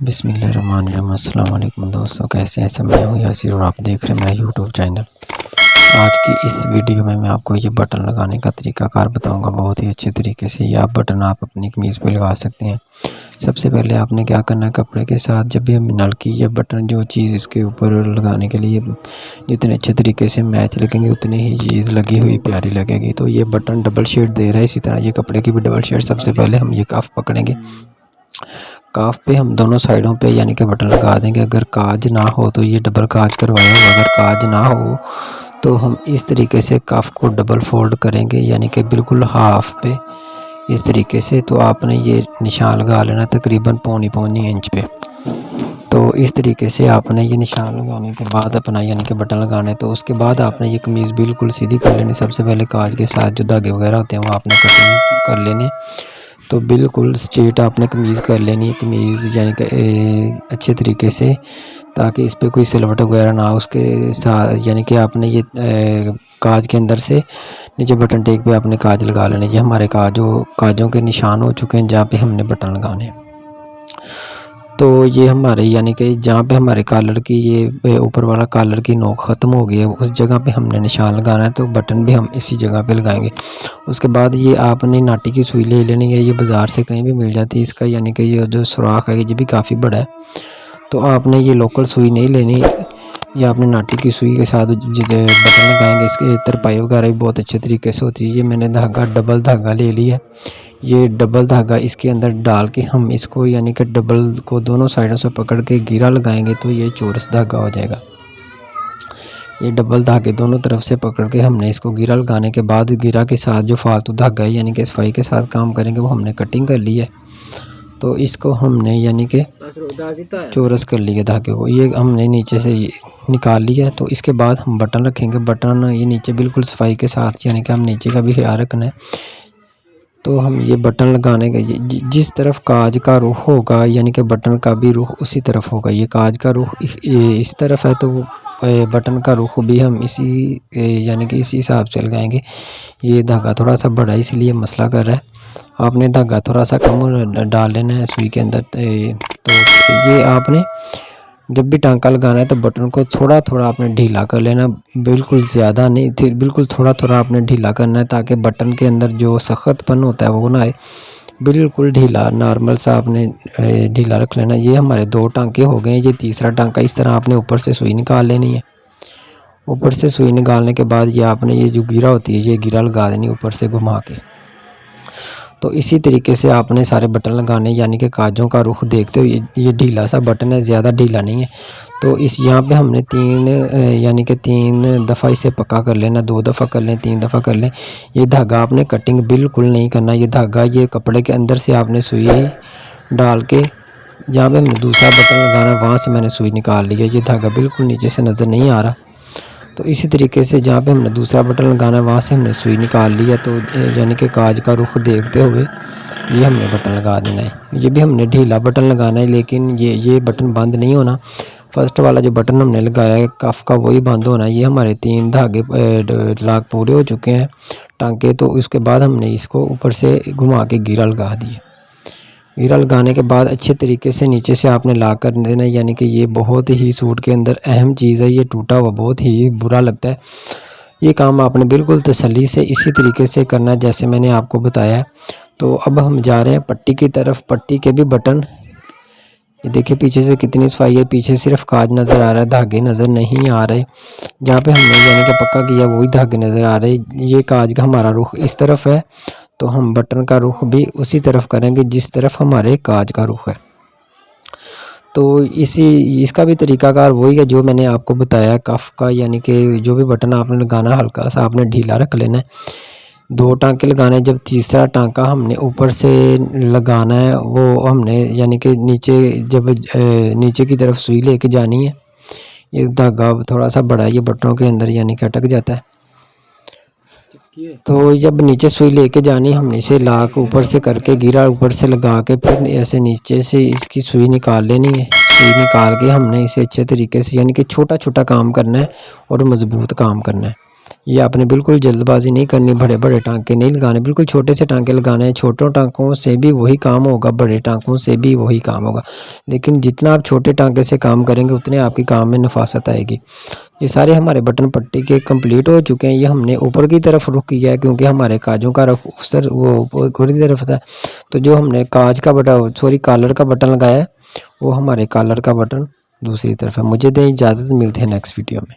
बिस्मिल्लाहिर्रहमानिर्रहीम। अस्सलाम वालेकुम दोस्तों, कैसे हैं सब। मैं हूँ यासिर और आप देख रहे हैं मेरा यूट्यूब चैनल। आज की इस वीडियो में मैं आपको ये बटन लगाने का तरीकाकार बताऊंगा। बहुत ही अच्छे तरीके से ये बटन आप अपनी कमीज़ पे लगा सकते हैं। सबसे पहले आपने क्या करना है, कपड़े के साथ जब भी हम नल की ये बटन जो चीज़ इसके ऊपर लगाने के लिए जितने अच्छे तरीके से मैच लगेंगे उतनी ही चीज़ लगी हुई प्यारी लगेगी। तो ये बटन डबल शेड दे रहा है, इसी तरह ये कपड़े की भी डबल शेड। सबसे पहले हम ये काफ पकड़ेंगे, काफ पे हम दोनों साइडों पे यानी कि बटन लगा देंगे। अगर काज ना हो तो ये डबल काज करवाया हो, अगर काज ना हो तो हम इस तरीके से काफ को डबल फोल्ड करेंगे यानी कि बिल्कुल हाफ पे इस तरीके से। तो आपने ये निशान लगा लेना तकरीबन पौनी इंच पे। तो इस तरीके से आपने ये निशान लगाने के बाद अपना यानी कि बटन लगाना है। तो उसके बाद आपने ये कमीज़ बिल्कुल सीधी कर लेनी। सबसे पहले काज के साथ जो धागे वगैरह होते हैं वो आपने कटिंग कर लेने। तो बिल्कुल स्ट्रेट आपने कमीज़ कर लेनी है, कमीज़ यानी कि अच्छे तरीके से, ताकि इस पर कोई सिलवट वगैरह ना हो। उसके साथ यानी कि आपने ये काज के अंदर से नीचे बटन टेक पे आपने काज लगा लेने। ये हमारे काजों के निशान हो चुके हैं जहाँ पे हमने बटन लगाने हैं। तो ये हमारे यानी कि जहाँ पे हमारे कॉलर की ये ऊपर वाला कॉलर की नोक ख़त्म हो गई है उस जगह पे हमने निशान लगाना है। तो बटन भी हम इसी जगह पे लगाएंगे। उसके बाद ये आपने नाटी की सुई ले लेनी है। ये बाज़ार से कहीं भी मिल जाती है इसका, यानी कि ये जो सुराख है ये भी काफ़ी बड़ा है। तो आपने ये लोकल सुई नहीं लेनी, ये आपने नाटी की सुई के साथ बटन लगाएंगे। इसके तरपाई वगैरह भी बहुत अच्छे तरीके से होती है। ये मैंने डबल धागा ले लिया है। ये डबल धागा इसके अंदर डाल के हम इसको यानी कि डबल को दोनों साइडों से पकड़ के गिरा लगाएंगे तो ये चौरस धागा हो जाएगा। ये डबल धागे दोनों तरफ से पकड़ के हमने इसको गिरा लगाने के बाद गिरा के साथ जो फालतू धागा है यानी कि सफाई के साथ काम करेंगे वो हमने कटिंग कर ली है। तो इसको हमने यानी कि चौरस कर लिया धागे को, ये हमने नीचे से निकाल लिया है। तो इसके बाद हम बटन रखेंगे। बटन ये नीचे बिल्कुल सफाई के साथ, यानी कि हम नीचे का भी ख्याल रखना है। तो हम ये बटन लगाने का जिस तरफ काज का रुख होगा यानी कि बटन का भी रुख उसी तरफ होगा। ये काज का रुख इस तरफ है तो बटन का रुख भी हम इसी यानी कि इसी हिसाब से लगाएंगे। ये धागा थोड़ा सा बड़ा इसलिए मसला कर रहा है, आपने धागा थोड़ा सा कम डाल लेना है सुई के अंदर। तो ये आपने जब भी टांका लगाना है तो बटन को थोड़ा थोड़ा आपने ढीला कर लेना, बिल्कुल ज़्यादा नहीं, बिल्कुल थोड़ा थोड़ा आपने ढीला करना है ताकि बटन के अंदर जो सख्तपन होता है वो ना आए। बिल्कुल ढीला नॉर्मल सा आपने ढीला रख लेना। ये हमारे दो टांके हो गए हैं। ये तीसरा टांका इस तरह आपने ऊपर से सुई निकाल लेनी है। ऊपर से सुई निकालने के बाद ये आपने ये जो गिरा होती है ये गिरा लगा देनी ऊपर से घुमा के। तो इसी तरीके से आपने सारे बटन लगाने यानी कि काजों का रुख देखते हो। ये ढीला सा बटन है, ज़्यादा ढीला नहीं है। तो इस यहाँ पे हमने यानी कि 3 दफ़ा इसे पक्का कर लेना। 2 दफ़ा कर लें, 3 दफ़ा कर लें। ये धागा आपने कटिंग बिल्कुल नहीं करना। ये धागा ये कपड़े के अंदर से आपने सुई डाल के जहाँ पे हमने दूसरा बटन लगाना है वहाँ से मैंने सुई निकाल ली है। ये धागा बिल्कुल नीचे से नज़र नहीं आ रहा। तो इसी तरीके से जहाँ पे हमने दूसरा बटन लगाना है वहाँ से हमने सुई निकाल ली है। तो यानी कि काज का रुख देखते हुए ये हमने बटन लगा देना है। ये भी हमने ढीला बटन लगाना है, लेकिन ये बटन बंद नहीं होना। फर्स्ट वाला जो बटन हमने लगाया है कफ का वही बंद होना है। ये हमारे 3 धागे लाग पूरे हो चुके हैं टांके। तो उसके बाद हमने इसको ऊपर से घुमा के गिरा लगा दिया। गिरा लगाने के बाद अच्छे तरीके से नीचे से आपने ला कर देना, यानी कि ये बहुत ही सूट के अंदर अहम चीज़ है। ये टूटा हुआ बहुत ही बुरा लगता है। ये काम आपने बिल्कुल तसल्ली से इसी तरीके से करना है जैसे मैंने आपको बताया। तो अब हम जा रहे हैं पट्टी की तरफ। पट्टी के भी बटन ये देखिए पीछे से कितनी सफाई है। पीछे सिर्फ काज नज़र आ रहा है, धागे नज़र नहीं आ रहे। जहाँ पे हमने यानी कि पक्का किया वही धागे नज़र आ रहे। ये काज का हमारा रुख इस तरफ है तो हम बटन का रुख भी उसी तरफ करेंगे जिस तरफ हमारे काज का रुख है। तो इसका भी तरीकाकार वही है जो मैंने आपको बताया कफ का, यानी कि जो भी बटन आपने लगाना हल्का सा आपने ढीला रख लेना है। 2 टांके लगाने, जब तीसरा टांका हमने ऊपर से लगाना है वो हमने यानी कि नीचे की तरफ सुई लेके जानी है। ये धागा थोड़ा सा बड़ा है, ये बटनों के अंदर यानी कि अटक जाता है। तो जब नीचे सुई लेके जानी हमने इसे लाक ऊपर से करके गिरा ऊपर से लगा के फिर ऐसे नीचे से इसकी सुई निकाल लेनी है। सुई निकाल के हमने इसे अच्छे तरीके से यानी कि छोटा छोटा काम करना है और मज़बूत काम करना है। ये आपने बिल्कुल जल्दबाजी नहीं करनी, बड़े बड़े टांके नहीं लगाने, बिल्कुल छोटे से टांके लगाने हैं। छोटे टांकों से भी वही काम होगा, बड़े टांकों से भी वही काम होगा, लेकिन जितना आप छोटे टांके से काम करेंगे उतने आपकी काम में नफासत आएगी। ये सारे हमारे बटन पट्टी के कंप्लीट हो चुके हैं। ये हमने ऊपर की तरफ रुख किया है क्योंकि हमारे काजों का रफ सर वो ऊपर की तरफ था। तो जो हमने काज का बटन सॉरी कॉलर का बटन लगाया है वो हमारे कॉलर का बटन दूसरी तरफ है। मुझे दें इजाज़त, मिलते हैं नेक्स्ट वीडियो में।